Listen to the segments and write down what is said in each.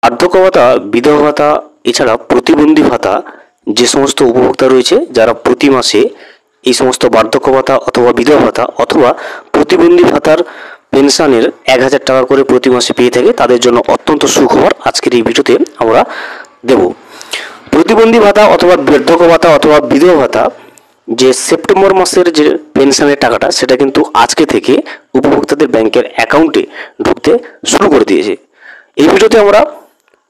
বার্ধক্য ভাতা, বিধবা ভাতা এছাড়া প্রতিবন্ধী ভাতা যে সমস্ত উপভোক্তা রয়েছে যারা প্রতি মাসে এই সমস্ত বার্ধক্য ভাতা অথবা বিধবা ভাতা অথবা প্রতিবন্ধী ভাতার পেনশনের 1000 টাকা করে প্রতি মাসে পেয়ে থাকে, তাদের জন্য অত্যন্ত সুখবর আজকের এই ভিডিওতে আমরা দেব। প্রতিবন্ধী ভাতা অথবা বার্ধক্য ভাতা অথবা বিধবা ভাতা যে সেপ্টেম্বর মাসের যে পেনশনের টাকাটা সেটা কিন্তু আজকে থেকে উপভোক্তাদের ব্যাংকের অ্যাকাউন্টে ঢুকতে শুরু করে দিয়েছে। এই ভিডিওতে আমরা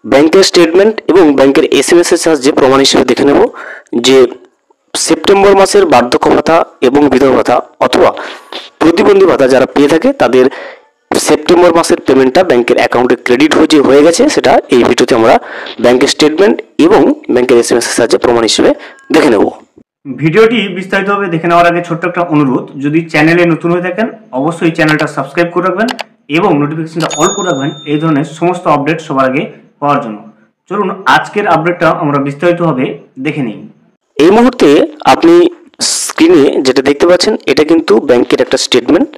ব্যাংকের স্টেটমেন্ট এবং ব্যাংকের SMS এর সাহায্যে প্রমাণ হিসেবে দেখে নেব যে সেপ্টেম্বর মাসের বার্ধক্য ভাতা এবং বিধবা ভাতা অথবা প্রতিবন্ধী ভাতা যারা পেয়ে থাকে তাদের সেপ্টেম্বর মাসের পেমেন্টটা ব্যাংকের অ্যাকাউন্টে ক্রেডিট হয়ে গেছে, সেটা এই ভিডিওতে আমরা ব্যাংকের স্টেটমেন্ট এবং ব্যাংকের SMS এর সাহায্যে প্রমাণ হিসেবে দেখে নেব। ভিডিওটি বিস্তারিতভাবে দেখে নেওয়ার আগে ছোট্ট একটা অনুরোধ, যদি চ্যানেলে নতুন হয়ে থাকেন অবশ্যই চ্যানেলটা সাবস্ক্রাইব করে রাখবেন এবং নোটিফিকেশনটা অল করে রাখবেন এই ধরনের সমস্ত আপডেট সবার আগে পাওয়ার জন্য। চলুন আজকের আপডেটটা আমরা বিস্তারিতভাবে দেখে নিই। এই মুহূর্তে আপনি স্ক্রিনে যেটা দেখতে পাচ্ছেন এটা কিন্তু ব্যাংকের একটা স্টেটমেন্ট।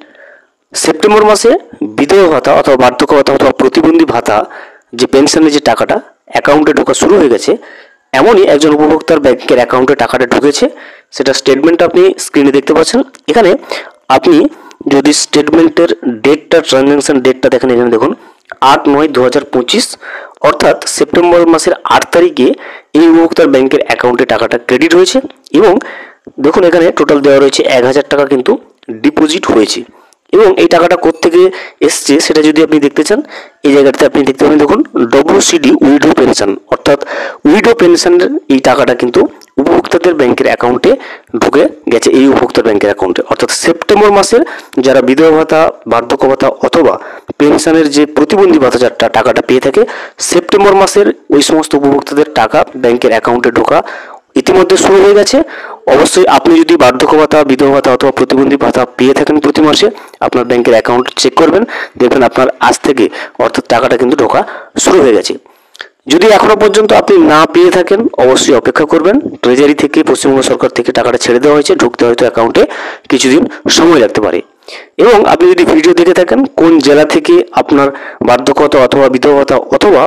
সেপ্টেম্বর মাসে বিধবা ভাতা অথবা বার্ধক্য ভাতা অথবা প্রতিবন্ধী ভাতা যে পেনশনের যে টাকাটা অ্যাকাউন্টে ঢোকা শুরু হয়ে গেছে, এমনই একজন উপভোক্তার ব্যাংকের অ্যাকাউন্টে টাকাটা ঢুকেছে, সেটা স্টেটমেন্টটা আপনি স্ক্রিনে দেখতে পাচ্ছেন। এখানে আপনি যদি স্টেটমেন্টের ডেটটা, ট্রানজ্যাকশন ডেটটা দেখেন, এখানে দেখুন 8/9/2025, অর্থাৎ সেপ্টেম্বর মাসের 8 তারিখে এই উপভোক্তার ব্যাংকের অ্যাকাউন্টে টাকাটা ক্রেডিট হয়েছে এবং দেখুন এখানে টোটাল দেওয়া রয়েছে 1000 টাকা কিন্তু ডিপোজিট হয়েছে। এবং এই টাকাটা কোত্থেকে এসছে সেটা যদি আপনি দেখতে চান, এই জায়গাটাতে আপনি দেখতে পাবেন, দেখুন WCD উইডো পেনশন, অর্থাৎ উইডো পেনশনের এই টাকাটা কিন্তু উপভোক্তাদের ব্যাংকের অ্যাকাউন্টে ঢুকে গেছে, এই উপভোক্তার ব্যাংকের অ্যাকাউন্টে। অর্থাৎ সেপ্টেম্বর মাসের যারা বিধবা ভাতা, বার্ধক্য ভাতা অথবা পেনশনের যে প্রতিবন্ধী ভাতা যারা টাকাটা পেয়ে থাকে, সেপ্টেম্বর মাসের ওই সমস্ত উপভোক্তাদের টাকা ব্যাংকের অ্যাকাউন্টে ঢোকা ইতিমধ্যে শুরু হয়ে গেছে। অবশ্যই আপনি যদি বার্ধক্য ভাতা, বিধবা ভাতা অথবা প্রতিবন্ধী ভাতা পেয়ে থাকেন প্রতি মাসে, আপনার ব্যাংকের অ্যাকাউন্ট চেক করবেন, দেখবেন আপনার আজ থেকে অর্থাৎ টাকাটা কিন্তু ঢোকা শুরু হয়ে গেছে। যদি এখনো পর্যন্ত আপনি না পেয়ে থাকেন অবশ্যই অপেক্ষা করবেন, ট্রেজারি থেকে, পশ্চিমবঙ্গ সরকার থেকে টাকাটা ছেড়ে দেওয়া হয়েছে, ঢুকতে হয়তো অ্যাকাউন্টে কিছুদিন সময় লাগতে পারে। এবং আপনি যদি ভিডিও দেখে থাকেন কোন জেলা থেকে আপনার বার্ধক্য ভাতা অথবা বিধবা ভাতা অথবা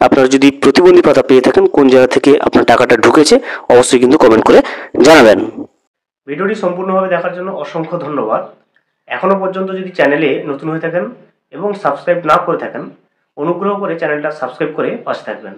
আপনার যদি প্রতিবন্ধী ভাতা পেয়ে থাকেন কোন জেলা থেকে আপনার টাকাটা ঢুকেছে অবশ্যই কিন্তু কমেন্ট করে জানাবেন। ভিডিওটি সম্পূর্ণভাবে দেখার জন্য অসংখ্য ধন্যবাদ। এখনো পর্যন্ত যদি চ্যানেলে নতুন হয়ে থাকেন এবং সাবস্ক্রাইব না করে থাকেন, অনুগ্রহ করে চ্যানেলটা সাবস্ক্রাইব করে পাশে থাকবেন।